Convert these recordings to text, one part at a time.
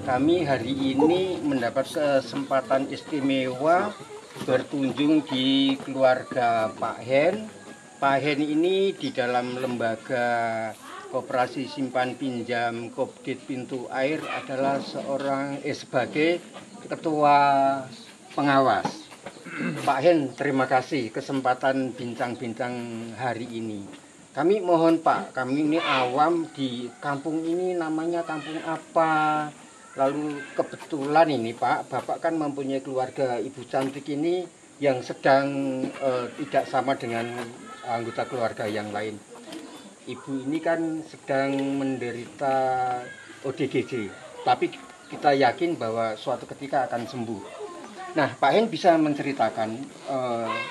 Kami hari ini mendapat kesempatan istimewa berkunjung di keluarga Pak Hen. Pak Hen ini di dalam lembaga Koperasi Simpan Pinjam Kopdit Pintu Air adalah sebagai ketua pengawas. Pak Hen, terima kasih kesempatan bincang-bincang hari ini. Kami mohon Pak, kami ini awam di kampung ini namanya kampung apa? Lalu kebetulan ini Pak, Bapak kan mempunyai keluarga Ibu Cantik ini yang sedang tidak sama dengan anggota keluarga yang lain. Ibu ini kan sedang menderita ODGJ, tapi kita yakin bahwa suatu ketika akan sembuh. Nah, Pak Hen bisa menceritakan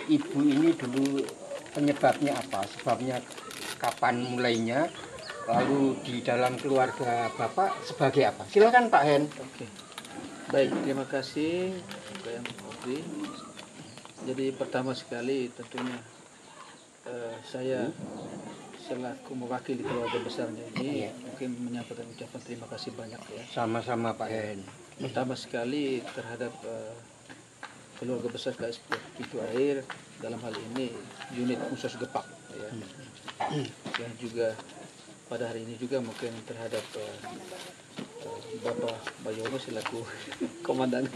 Ibu ini dulu penyebabnya apa, sebabnya kapan mulainya, lalu di dalam keluarga Bapak sebagai apa? Silakan Pak Hen. Oke. Baik, terima kasih Pak Audrey. Jadi pertama sekali tentunya saya selaku mewakili keluarga besarnya ini mungkin menyampaikan ucapan terima kasih banyak ya. Sama-sama Pak Hen. Pertama sekali terhadap keluarga besar KSP Pintu Air, dalam hal ini unit khusus Gepak ya. Yang juga pada hari ini juga mungkin terhadap Bapak Bayono selaku komandan.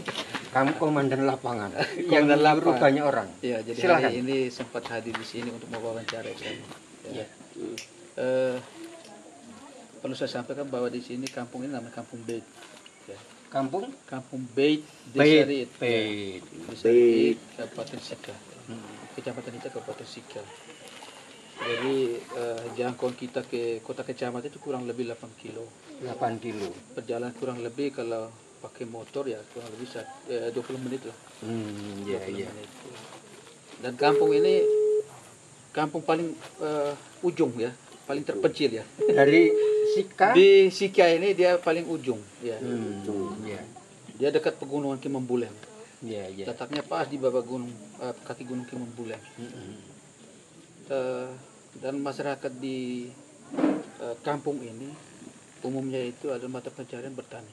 Kamu komandan lapangan. Yang menyuruh banyak orang. Ya, jadi silakan. hari ini sempat hadir di sini untuk mewawancara saya. Ya. Perlu saya sampaikan bahwa di sini kampung ini namanya Kampung Beit. Ya. Kampung Beit, Desa Riit. Beit. Desa Riit, Kabupaten Sika. Kecamatan Sika, Kabupaten Sika. Jadi jangkauan kita ke kota kecamatan itu kurang lebih 8 kilo. 8 kilo. Perjalanan kurang lebih kalau pakai motor ya kurang lebih 20 menit lah. Iya. Menit. Dan kampung ini kampung paling ujung ya, paling terpencil ya. Dari Sika? Di Sika ini dia paling ujung ya. Iya. Dia dekat pegunungan Kimembuleng. Iya. Letaknya pas di bawah kaki gunung Kimembuleng. Dan masyarakat di kampung ini umumnya itu adalah mata pencarian bertani.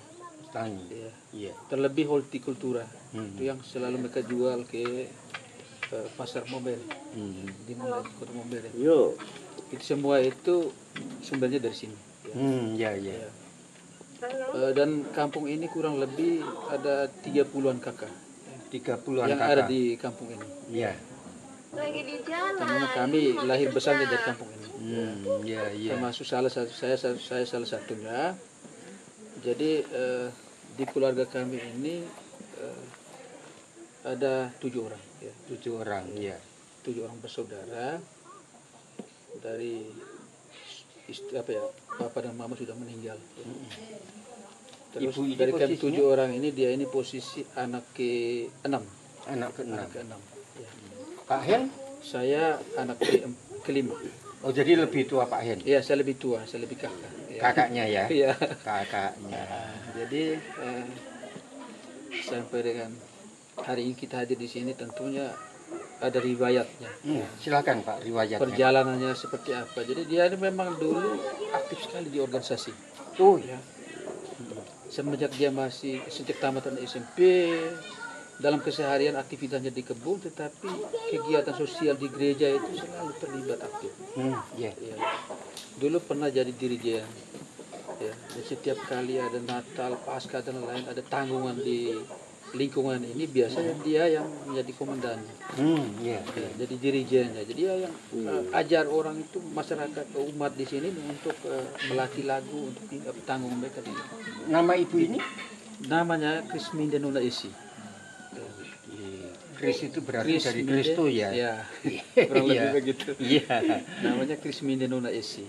Ya. Iya. Terlebih hortikultura itu yang selalu mereka jual ke pasar Mombele di kota Mombele. Itu semua itu sumbernya dari sini. Ya. Iya. Dan kampung ini kurang lebih ada 30-an kakak. 30-an yang kakak ada di kampung ini. Iya. Lagi di jalan. Karena kami lahir besarnya dari kampung ini. Iya. Termasuk saya salah satunya. Jadi di keluarga kami ini ada 7 orang. Ya. 7 orang, iya. 7 orang bersaudara. Dari bapak dan mama sudah meninggal. Terus Ibu ini dari kami 7 posisinya? orang ini dia ini posisi anak ke-6. Anak ke-6. Ya. Pak Hen? Saya anak ke-5. Oh, jadi lebih tua Pak Hen? Iya, saya lebih tua, saya lebih kakak. Ya. Kakaknya ya? Iya. Kakaknya. Jadi sampai dengan hari ini kita hadir di sini tentunya ada riwayatnya. Silakan Pak, riwayatnya. Perjalanannya seperti apa. Jadi dia ini memang dulu aktif sekali di organisasi. Oh ya. Semenjak dia masih sejak tamatan SMP, dalam keseharian aktivitasnya di kebun, tetapi kegiatan sosial di gereja itu selalu terlibat aktif. Iya. Ya. Dulu pernah jadi dirijen. Ya. Dan setiap kali ada Natal, Paskah dan lain ada tanggungan di lingkungan ini biasanya dia yang menjadi komandan. Iya. Ya, jadi dirijennya. Jadi dia yang ajar orang itu masyarakat umat di sini untuk melatih lagu untuk tanggung mereka di. Nama ibu ini? Namanya Krisminde Nuna Isi. Kris itu berarti dari Kristus ya? Ya, kurang lebih Iya. begitu. Iya. Namanya Krisminde Nuna Isi.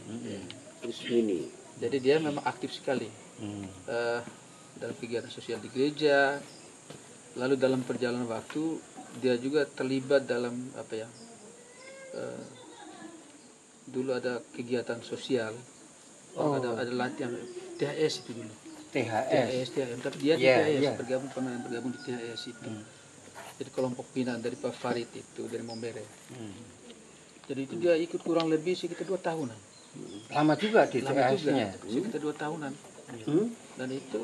Krismini. Jadi dia memang aktif sekali dalam kegiatan sosial di gereja. Lalu dalam perjalanan waktu dia juga terlibat dalam dulu ada kegiatan sosial. Ada latihan THS itu dulu. THS. Tapi dia di THS bergabung di THS itu. Jadi kelompok binaan dari Pak Farid itu dari Mombere. Jadi itu dia ikut kurang lebih sekitar 2 tahunan. Lama juga di Lama juga, THS-nya. sekitar 2 tahunan. Dan itu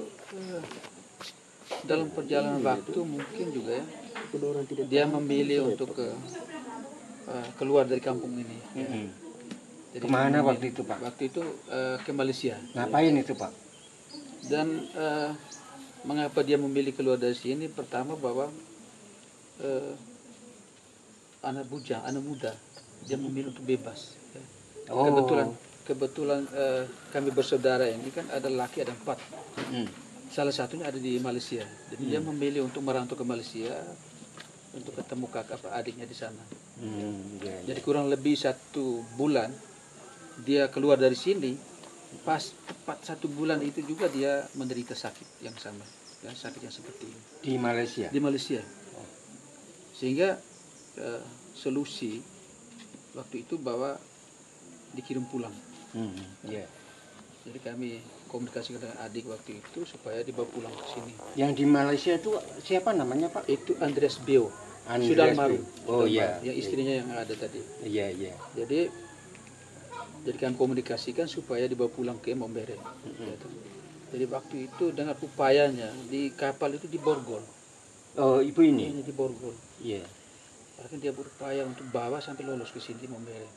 dalam perjalanan waktu mungkin juga ya dia memilih untuk keluar dari kampung ini. Jadi Kemana waktu itu, Pak? Waktu itu ke Malaysia. Ngapain itu, Pak? Dan mengapa dia memilih keluar dari sini? Pertama bahwa anak bujang, anak muda, dia memilih untuk bebas. Ya. Oh. Kebetulan kami bersaudara ini kan ada laki ada 4. Salah satunya ada di Malaysia. Jadi dia memilih untuk merantau ke Malaysia untuk ketemu kakak adiknya di sana. Jadi kurang lebih 1 bulan dia keluar dari sini. Pas tepat 1 bulan itu juga dia menderita sakit yang sama, ya, sakit yang seperti ini. Di Malaysia? Di Malaysia. Sehingga solusi waktu itu bahwa dikirim pulang. Jadi kami komunikasi dengan adik waktu itu supaya dibawa pulang ke sini. Yang di Malaysia itu siapa namanya, Pak? Itu Andreas Beo. Andreas Sudah almarhum. Oh iya. Yang istrinya yang ada tadi. Iya. Jadi kami komunikasikan supaya dibawa pulang ke Mombere. Jadi waktu itu dengan upayanya di kapal itu diborgol. Oh, ibu ini? Ini diborgol. Iya. Bahkan dia berupaya untuk bawa sampai lolos ke sini Mombere.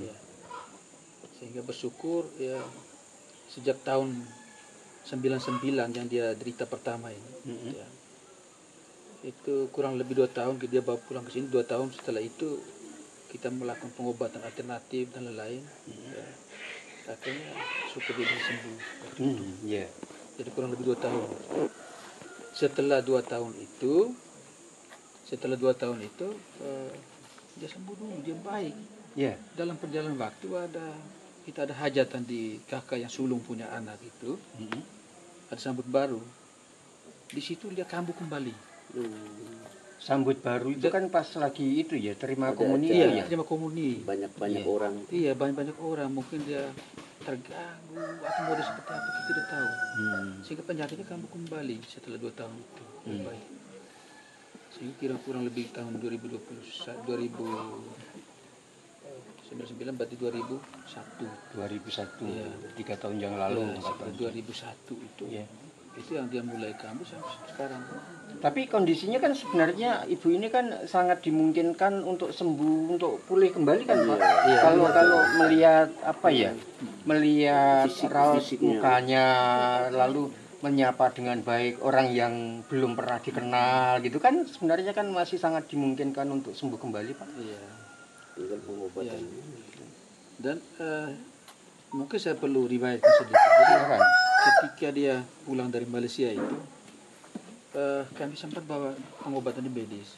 Ya. Sehingga bersyukur ya sejak tahun 99 yang dia derita pertama ini. Ya. Itu kurang lebih 2 tahun dia bawa pulang ke sini. 2 tahun setelah itu kita melakukan pengobatan alternatif dan lain-lain. Ya. Akhirnya syukur dia bisa sembuh. Jadi kurang lebih 2 tahun. Setelah 2 tahun itu dia sembuh dulu, dia baik. Dalam perjalanan waktu kita ada hajatan di kakak yang sulung punya anak itu. Ada sambut baru. Di situ dia kambuh kembali. Sambut baru itu kan pas lagi itu ya, terima komuni. Iya, terima komuni. Banyak orang. Iya, banyak orang. Mungkin dia terganggu atau mode seperti apa kita tidak tahu. Sehingga penyakitnya kambuh kembali setelah 2 tahun itu. Baik. Sehingga kurang lebih tahun 2099 berarti 2001. 2001. Iya. 3 tahun yang lalu. Setelah 2001 itu. Itu yang dia mulai kambuh sampai sekarang. Tapi kondisinya kan sebenarnya ibu ini kan sangat dimungkinkan untuk sembuh, untuk pulih kembali kan, Pak. Kalau melihat melihat raut mukanya, lalu menyapa dengan baik orang yang belum pernah dikenal gitu kan, sebenarnya kan masih sangat dimungkinkan untuk sembuh kembali, Pak. Iya. Tinggal pengobatan. Dan mungkin saya perlu riwayatkan sedikit. Jadi ketika dia pulang dari Malaysia itu, kami sempat bawa pengobatan di medis.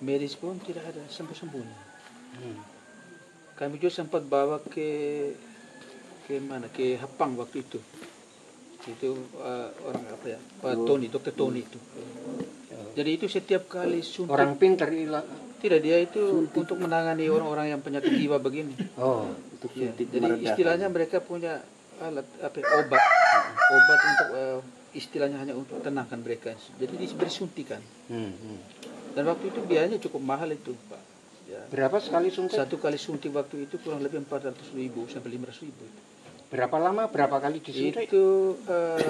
Medis pun tidak ada sembuh-sembuhnya. Kami juga sempat bawa ke Hapang waktu itu. Itu orang apa ya? Pak Tony, Dokter Tony itu. Jadi itu setiap kali suntik. Orang pintar Tidak, dia itu untuk menangani orang-orang yang penyakit jiwa begini. Untuk Ya, suntik jadi meredakan. istilahnya mereka punya alat obat untuk istilahnya hanya untuk tenangkan mereka. Jadi diberi suntikan. Dan waktu itu biayanya cukup mahal itu, Pak. Ya. Berapa sekali suntik? 1 kali suntik waktu itu kurang lebih 400.000 sampai 500.000. Berapa lama? Berapa kali disuntik? Itu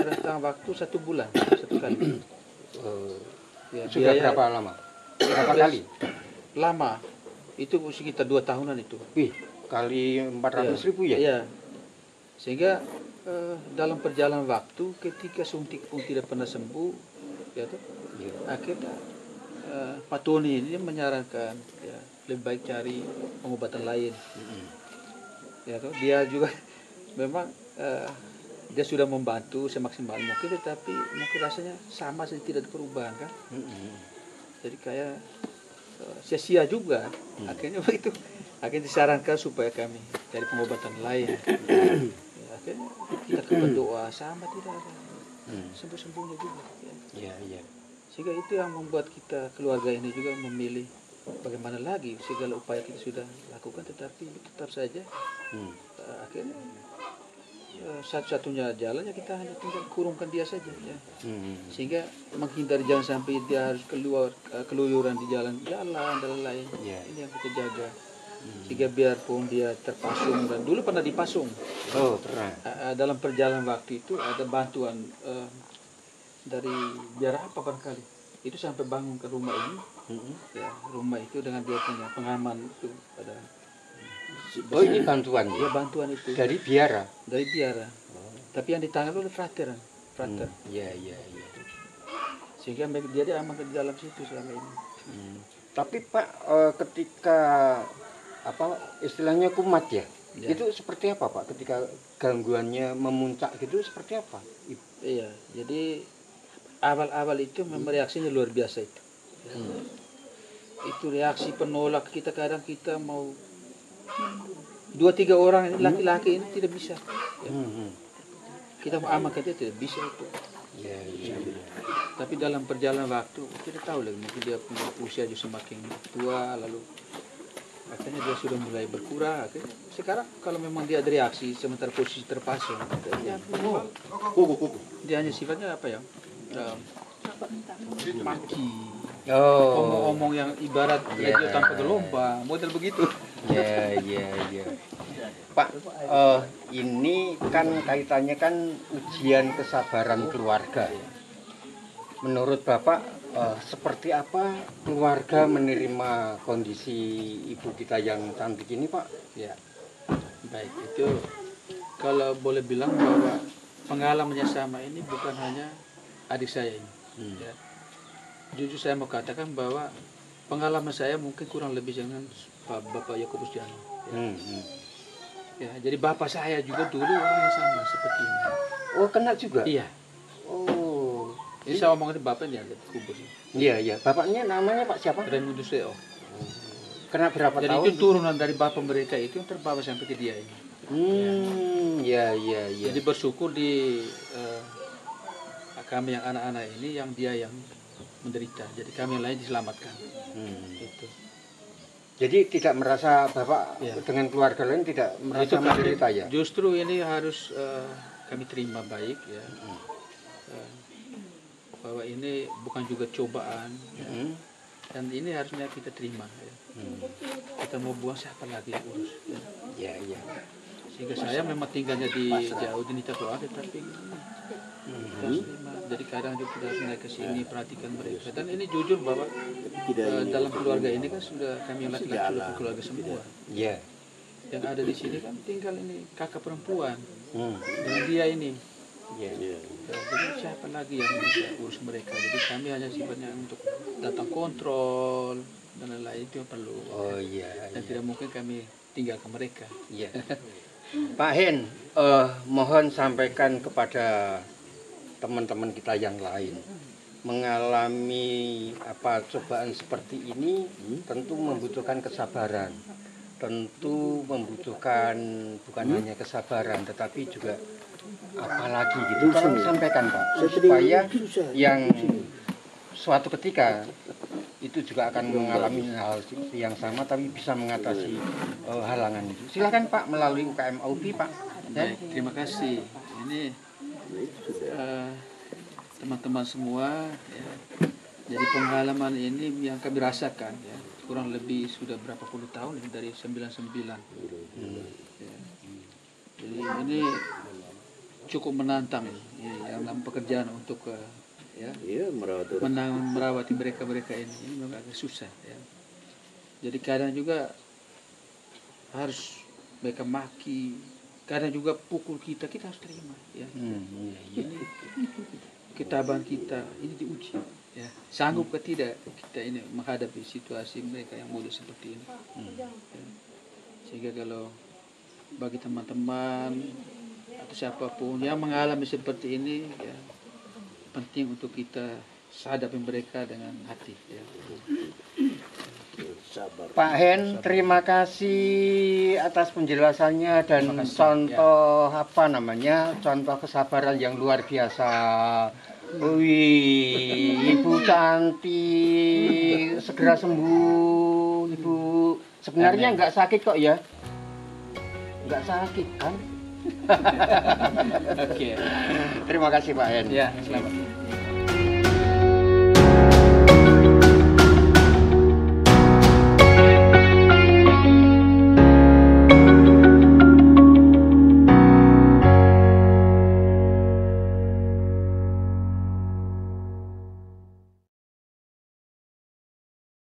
rentang waktu 1 bulan 1 kali. Ya, Sudah berapa lama? Berapa kali? Lama. Itu sekitar 2 tahunan itu. Wih, kali 400.000 ya? Iya. Sehingga dalam perjalanan waktu ketika suntik pun tidak pernah sembuh, ya toh, akhirnya Pak Tony ini menyarankan ya lebih baik cari pengobatan lain. Ya toh, dia juga memang dia sudah membantu semaksimal mungkin, tetapi mungkin rasanya sama saja tidak ada perubahan kan. Jadi kayak sia-sia juga. Akhirnya begitu. Akhirnya disarankan supaya kami cari pengobatan lain. Ya, akhirnya kita berdoa sama tidak ada sembuh-sembuhnya juga. Ya. Iya. Sehingga itu yang membuat kita keluarga ini juga memilih bagaimana lagi segala upaya kita sudah lakukan, tetapi tetap saja akhirnya satu-satunya jalannya kita hanya tinggal kurungkan dia saja ya. Sehingga menghindari jangan sampai dia harus keluyuran di jalan dan lain-lain. Ini yang kita jaga. Sehingga biarpun dia terpasung, dan dulu pernah dipasung. Oh, pernah. Dalam perjalanan waktu itu ada bantuan dari biara apa barangkali. Itu sampai bangun ke rumah ini. Ya, rumah itu dengan dia punya pengaman itu ada. Oh, ini bantuan Ya ya? bantuan itu Dari biara? dari biara. Tapi yang ditangani oleh frater. Iya, iya, iya. Sehingga dia diamankan di dalam situ selama ini. Tapi Pak, ketika apa istilahnya kumat ya? Ya. Itu seperti apa Pak? Ketika gangguannya memuncak gitu seperti apa? Iya, jadi awal-awal itu memang reaksinya luar biasa itu. Ya. Itu reaksi penolak kita, kadang kita mau 2-3 orang ini laki-laki ini tidak bisa. Ya. Kita mau amankan dia tidak bisa itu. Iya, iya. Tapi dalam perjalanan waktu kita tahu lagi mungkin dia punya usia juga semakin tua, lalu akhirnya dia sudah mulai berkurang. Akhirnya, sekarang kalau memang dia ada reaksi sementara posisi terpasang, dia hanya sifatnya apa ya? Maki. Oh. Omong-omong yang ibarat radio tanpa gelombang, model begitu. Ya, ya, ya. Pak, ini kan kaitannya kan ujian kesabaran keluarga. Menurut Bapak, seperti apa keluarga menerima kondisi ibu kita yang cantik ini, Pak? Ya, baik. Itu kalau boleh bilang bahwa pengalamannya sama ini bukan hanya adik saya ini. Ya. Jujur saya mau katakan bahwa pengalaman saya mungkin kurang lebih dengan Bapak Yakobus Jano. Ya. Ya, jadi bapak saya juga dulu orangnya sama seperti ini. Oh, kena juga? Iya. Oh. Ini saya ngomongin bapaknya ada kubus. Iya, iya. Bapaknya namanya Pak siapa? Raimundo Seo. Kena berapa Jadi tahun? itu turunan dari bapak mereka itu yang terbawa sampai ke dia ini. Iya, iya, iya. Jadi bersyukur di kami yang anak-anak ini yang dia yang menderita. Jadi kami yang lain diselamatkan. Itu. Jadi tidak merasa Bapak Ya. dengan keluarga lain tidak merasa Itu menderita ya? Justru ini harus kami terima baik ya. Bahwa ini bukan juga cobaan ya. Dan ini harusnya kita terima ya. Kita mau buang siapa lagi yang urus ya. Iya, iya. Sehingga saya memang tinggalnya di jauh di Nita Keluarga, tapi kita harus terima. Jadi kadang juga kita harus naik ke sini perhatikan mereka. Dan ini jujur bahwa dalam keluarga ini kan sudah kami laki-laki sudah berkeluarga semua. Iya. Yang ada di sini kan tinggal ini kakak perempuan dengan dia ini. Iya. Ya, jadi siapa lagi yang bisa urus mereka? Jadi kami hanya sifatnya untuk datang kontrol dan lain-lain itu yang perlu. Oh iya. Dan tidak mungkin kami tinggalkan mereka. Iya. Pak Hen, mohon sampaikan kepada teman-teman kita yang lain mengalami apa cobaan seperti ini tentu membutuhkan kesabaran, tentu membutuhkan bukan hanya kesabaran tetapi juga apalagi gitu. Tolong sampaikan Pak supaya yang suatu ketika itu juga akan mengalami hal yang sama tapi bisa mengatasi halangan itu. Silakan Pak melalui UKM Aupi Pak. Baik, terima kasih. Ini teman-teman semua ya. Jadi pengalaman ini yang kami rasakan ya, kurang lebih sudah berapa puluh tahun dari 99 ya. Jadi ini cukup menantang ini dalam pekerjaan untuk ya merawati mereka ini memang agak susah ya. Jadi kadang juga harus mereka maki, kadang juga pukul kita harus terima ya. Ini ketabahan kita ini diuji ya, sanggup ke tidak kita ini menghadapi situasi mereka yang mudah seperti ini ya. Sehingga kalau bagi teman-teman atau siapapun yang mengalami seperti ini ya, penting untuk kita hadapi mereka dengan hati ya. Pak Hen, terima kasih atas penjelasannya dan contoh apa namanya, contoh kesabaran yang luar biasa. Wih, Ibu cantik, segera sembuh, Ibu. Sebenarnya nggak sakit kok ya, nggak sakit kan? Oke. Terima kasih Pak Hen. Ya, selamat.